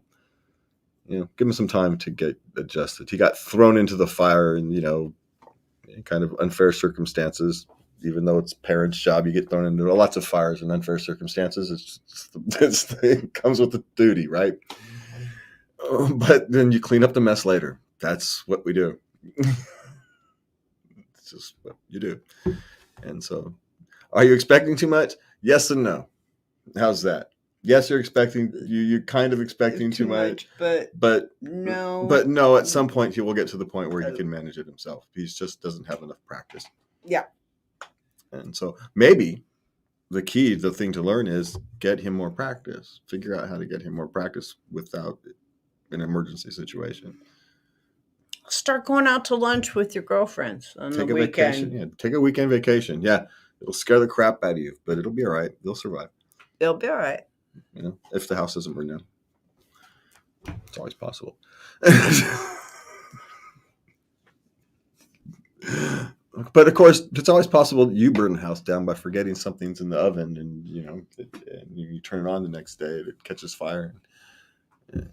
Give him some time to get adjusted. He got thrown into the fire in, kind of unfair circumstances. Even though it's parents' job, you get thrown into lots of fires in unfair circumstances. It comes with the duty, right? But then you clean up the mess later. That's what we do. It's just what you do. And so, are you expecting too much? Yes and no. How's that? Yes, you're kind of expecting too much, but no. At some point, he will get to the point where he can manage it himself. He just doesn't have enough practice. Yeah. And so maybe the thing to learn is get him more practice. Figure out how to get him more practice without an emergency situation. Start going out to lunch with your girlfriends on the weekend. Vacation. Yeah, take a weekend vacation. Yeah, it'll scare the crap out of you, but it'll be all right. They'll survive. They'll be all right. If the house doesn't burn down. It's always possible. But of course, it's always possible you burn the house down by forgetting something's in the oven, and you turn it on the next day, it catches fire, and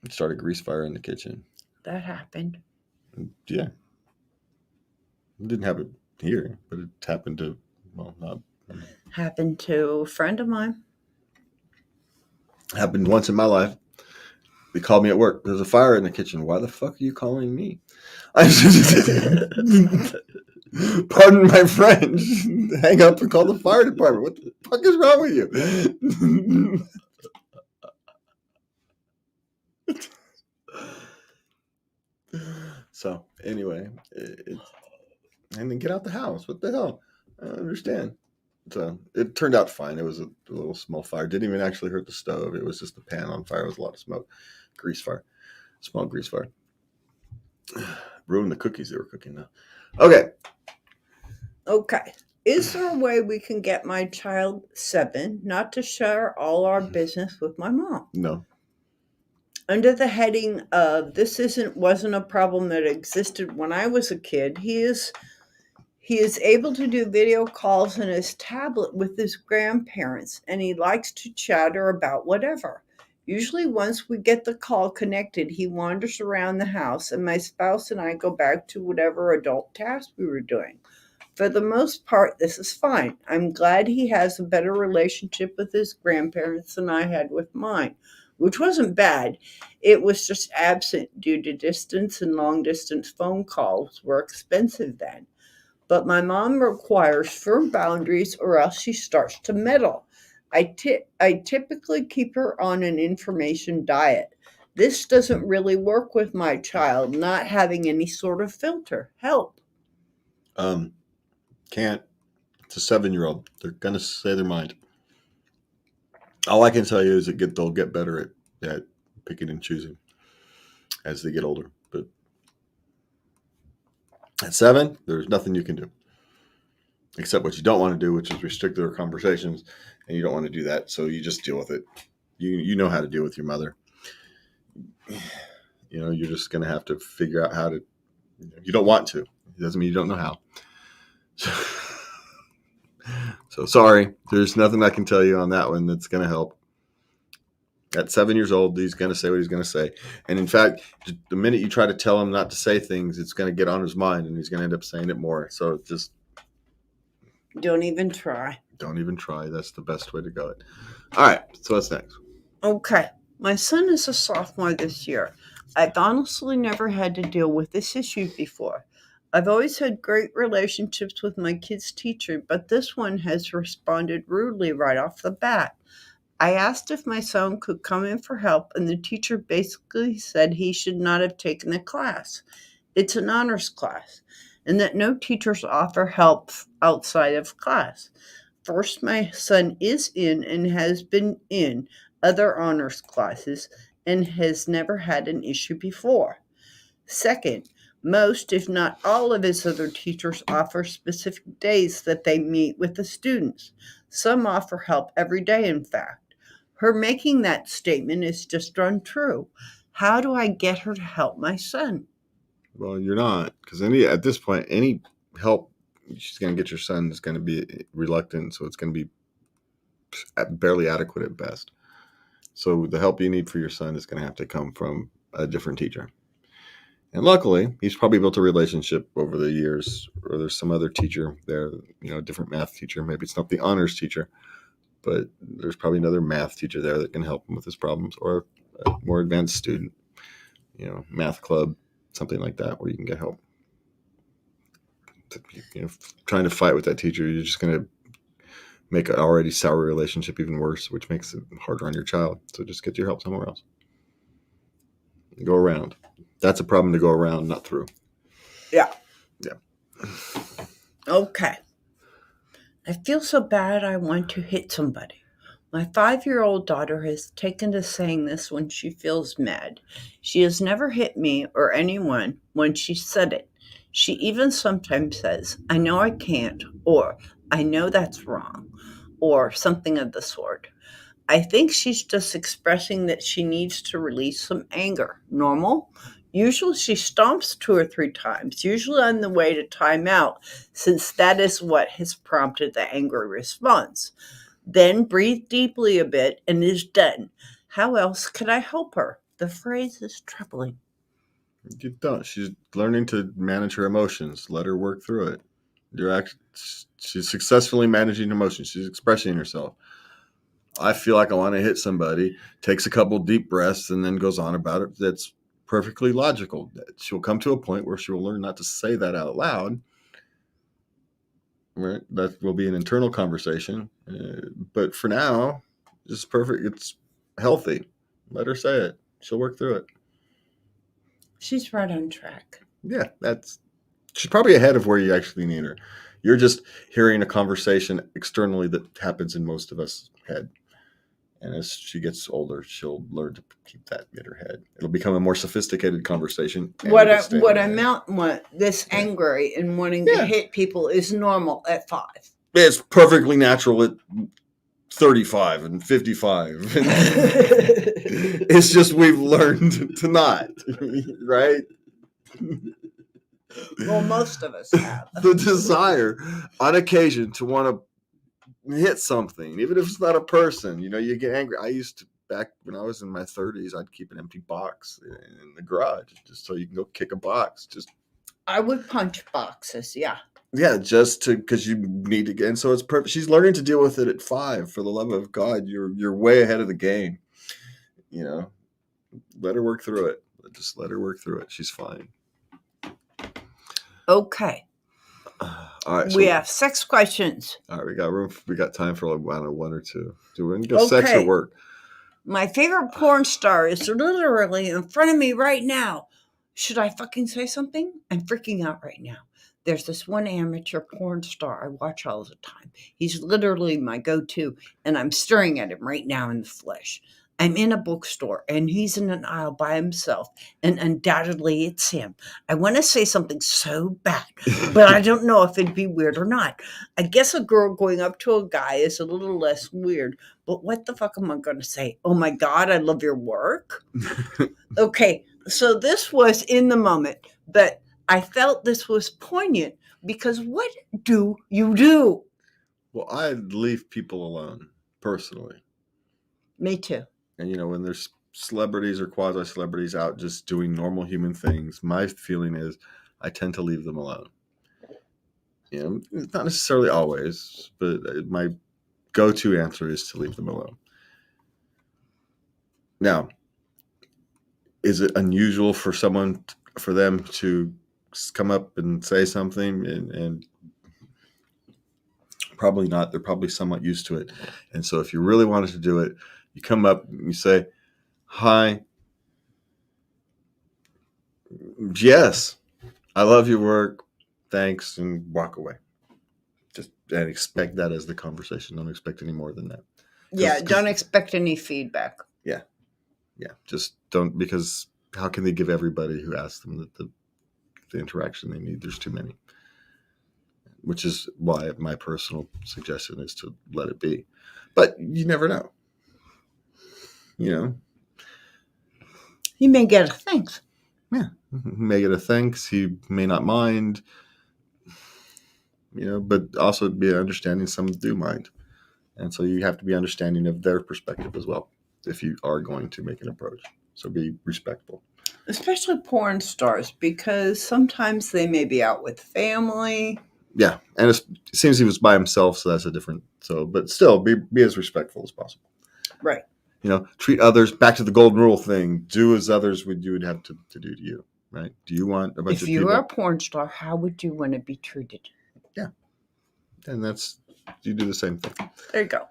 start a grease fire in the kitchen. That happened. Yeah, it didn't happen here, but it happened to happened to a friend of mine. Happened once in my life. They called me at work. There's a fire in the kitchen. Why the fuck are you calling me? Pardon my French. Hang up and call the fire department. What the fuck is wrong with you? So anyway, and then get out the house. What the hell? I don't understand. So it turned out fine. It was a little small fire. Didn't even actually hurt the stove. It was just the pan on fire. It was a lot of smoke. Grease fire. Small grease fire. Ruined the cookies they were cooking now. Okay. Is there a way we can get my child 7 not to share all our business with my mom? No. Under the heading of this wasn't a problem that existed when I was a kid, he is able to do video calls on his tablet with his grandparents, and he likes to chatter about whatever. Usually once we get the call connected, he wanders around the house, and my spouse and I go back to whatever adult task we were doing. For the most part, this is fine. I'm glad he has a better relationship with his grandparents than I had with mine, which wasn't bad. It was just absent due to distance, and long distance phone calls were expensive then. But my mom requires firm boundaries or else she starts to meddle. I typically keep her on an information diet. This doesn't really work with my child not having any sort of filter. Help. Um, can't. It's a 7-year-old. They're gonna say their mind. All I can tell you is they'll get better at picking and choosing as they get older. But at 7, there's nothing you can do except what you don't want to do, which is restrict their conversations, and you don't want to do that. So you just deal with it. You know how to deal with your mother. You're just gonna have to figure out how to. You don't want to. It doesn't mean you don't know how. So sorry, there's nothing I can tell you on that one that's going to help. At 7 years old, he's going to say what he's going to say. And in fact, the minute you try to tell him not to say things, it's going to get on his mind and he's going to end up saying it more. So just Don't even try. don't even try. That's the best way to go. All right, so what's next? Okay. My son is a sophomore this year. I've honestly never had to deal with this issue before. I've always had great relationships with my kid's teacher, but this one has responded rudely right off the bat. I asked if my son could come in for help, and the teacher basically said he should not have taken the class. It's an honors class, and that no teachers offer help outside of class. First, my son is in and has been in other honors classes and has never had an issue before. Second, most, if not all, of his other teachers offer specific days that they meet with the students. Some offer help every day, in fact. Her making that statement is just untrue. How do I get her to help my son? Well, you're not, because at this point, any help she's going to get your son is going to be reluctant, so it's going to be barely adequate at best. So the help you need for your son is going to have to come from a different teacher. And luckily, he's probably built a relationship over the years, or there's some other teacher there, a different math teacher. Maybe it's not the honors teacher, but there's probably another math teacher there that can help him with his problems, or a more advanced student, math club, something like that, where you can get help. Trying to fight with that teacher, you're just going to make an already sour relationship even worse, which makes it harder on your child. So just get your help somewhere else. Go around. That's a problem to go around, not through. Yeah. Yeah. Okay. I feel so bad I want to hit somebody. My 5-year-old daughter has taken to saying this when she feels mad. She has never hit me or anyone when she said it. She even sometimes says, "I know I can't," or "I know that's wrong," or something of the sort. I think she's just expressing that she needs to release some anger. Normal? Usually she stomps 2 or 3 times, usually on the way to time out, since that is what has prompted the angry response. Then breathe deeply a bit and is done. How else can I help her? The phrase is troubling. You don't. She's learning to manage her emotions. Let her work through it. She's successfully managing emotions. She's expressing herself. I feel like I want to hit somebody, takes a couple deep breaths, and then goes on about it. That's perfectly logical. She'll come to a point where she will learn not to say that out loud. Right? That will be an internal conversation. But for now, it's perfect. It's healthy. Let her say it. She'll work through it. She's right on track. Yeah, she's probably ahead of where you actually need her. You're just hearing a conversation externally that happens in most of us' head. And as she gets older, she'll learn to keep that in her head. It'll become a more sophisticated conversation. This angry and wanting to hit people is normal at 5. It's perfectly natural at 35 and 55. It's just we've learned to not, right? Well, most of us have. The desire on occasion to want to hit something, even if it's not a person, you get angry. I used to, back when I was in my 30s, I'd keep an empty box in the garage just so you can go kick a box. I would punch boxes, yeah. Yeah, just to because you need to get. And so it's perfect. She's learning to deal with it at 5. For the love of God, you're way ahead of the game. You know, let her work through it. Just let her work through it. She's fine. Okay. All right. We So have 6 questions. all right, we got room. We got time for like one or two. Do we want to go sex or Okay. work? My favorite porn star is literally in front of me right now. Should I fucking say something? I'm freaking out right now. There's this one amateur porn star I watch all the time. He's literally my go-to, and I'm staring at him right now in the flesh. I'm in a bookstore, and he's in an aisle by himself, and undoubtedly it's him. I want to say something so bad, but I don't know if it'd be weird or not. I guess a girl going up to a guy is a little less weird, but what the fuck am I going to say? Oh my God, I love your work. Okay, so this was in the moment, but I felt this was poignant because what do you do? Well, I leave people alone personally. Me too. And when there's celebrities or quasi-celebrities out just doing normal human things, my feeling is I tend to leave them alone. It's not necessarily always, but my go-to answer is to leave them alone. Now, is it unusual for them to come up and say something? And probably not. They're probably somewhat used to it. And so if you really wanted to do it, you come up and you say, "Hi, yes, I love your work. Thanks," and walk away. And expect that as the conversation. Don't expect any more than that. Yeah, don't expect any feedback. Yeah. Just don't, because how can they give everybody who asks them the interaction they need? There's too many. Which is why my personal suggestion is to let it be. But you never know. He may get a thanks. Yeah. He may get a thanks. He may not mind. But also be understanding some do mind. And so you have to be understanding of their perspective as well if you are going to make an approach. So be respectful. Especially porn stars, because sometimes they may be out with family. Yeah, and it seems he was by himself, so that's a different. But still, be as respectful as possible. Right. Treat others, back to the golden rule thing. Do as others you would have to do to you. Right? Do you want a bunch of people? If you were a porn star, how would you want to be treated? Yeah, and you do the same thing. There you go.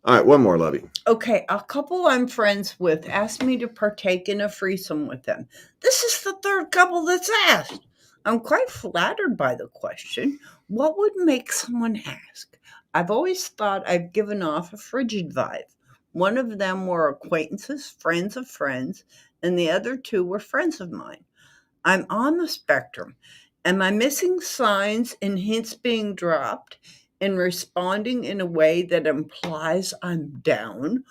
All right, one more, Lovey. Okay, a couple I'm friends with asked me to partake in a threesome with them. This is the 3rd couple that's asked. I'm quite flattered by the question. What would make someone ask? I've always thought I've given off a frigid vibe. One of them were acquaintances, friends of friends, and the other 2 were friends of mine. I'm on the spectrum. Am I missing signs and hints being dropped and responding in a way that implies I'm down?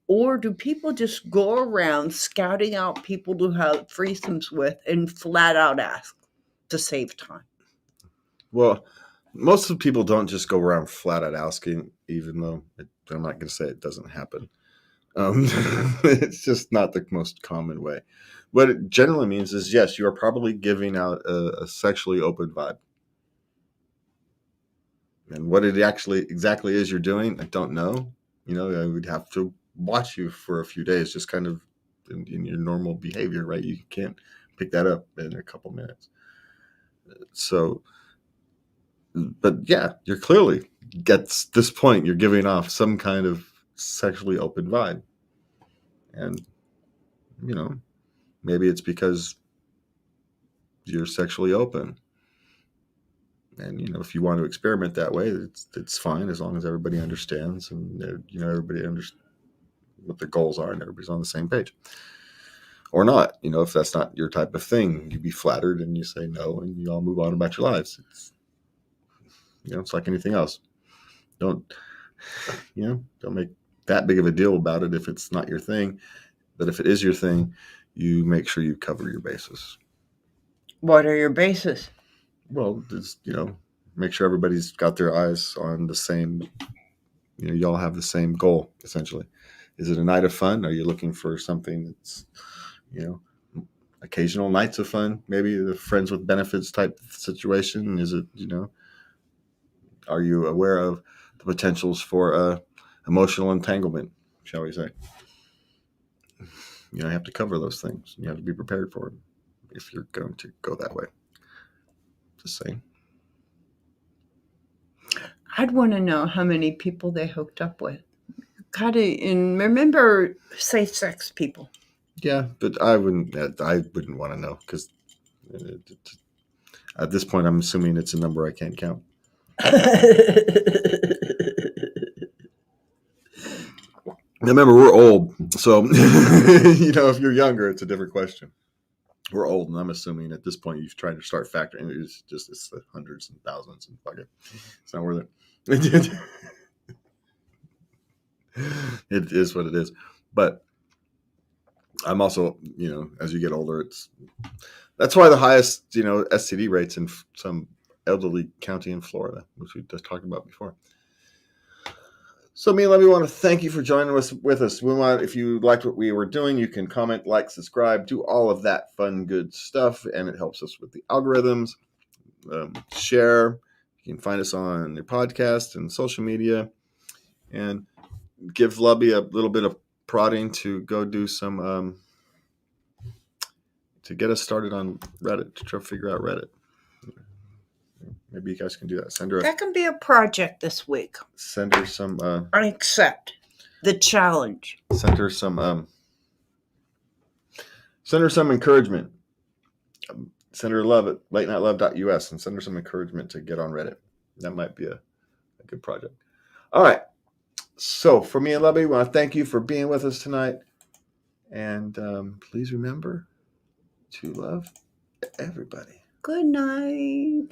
Or do people just go around scouting out people to have threesomes with and flat out ask to save time? Well, most of the people don't just go around flat out asking, even though I'm not going to say it doesn't happen. It's just not the most common way. What it generally means is, yes, you are probably giving out a sexually open vibe. And what it actually exactly is you're doing, I don't know. I would have to watch you for a few days, just kind of in your normal behavior, right? You can't pick that up in a couple minutes. So, but yeah, you're clearly at this point, you're giving off some kind of sexually open vibe. And, maybe it's because you're sexually open. And, if you want to experiment that way, it's fine, as long as everybody understands and, everybody understands what their goals are and everybody's on the same page. Or not, if that's not your type of thing, you be flattered and you say no and you all move on about your lives. It's like anything else. Don't make that big of a deal about it if it's not your thing. But if it is your thing, you make sure you cover your bases. What are your bases? Well, just, make sure everybody's got their eyes on the same, y'all have the same goal, essentially. Is it a night of fun? Are you looking for something that's, occasional nights of fun? Maybe the friends with benefits type situation? Is it, Are you aware of the potentials for emotional entanglement, shall we say? You have to cover those things. You have to be prepared for it if you're going to go that way. Just saying. I'd want to know how many people they hooked up with. And remember safe-sex people. Yeah, but I wouldn't want to know, because at this point, I'm assuming it's a number I can't count. Remember, we're old, so if you're younger, it's a different question. We're old, and I'm assuming at this point you've tried to start factoring. It's the hundreds and thousands, and fuck it, it's not worth it. It is what it is. But I'm also, as you get older, that's why the highest, STD rates in some elderly county in Florida, which we just talked about before. So me and Levy want to thank you for joining us with us. If you liked what we were doing, you can comment, like, subscribe, do all of that fun, good stuff, and it helps us with the algorithms. Share. You can find us on your podcast and social media, and give Lubby a little bit of prodding to go do some to get us started on Reddit, to try to figure out Reddit. Maybe you guys can do that. That can be a project this week. Send her some. I accept the challenge. Send her some. Send her some encouragement. Send her love at latenightLove.us and send her some encouragement to get on Reddit. That might be a good project. All right. So for me and Lubby, we want to thank you for being with us tonight. And please remember to love everybody. Good night.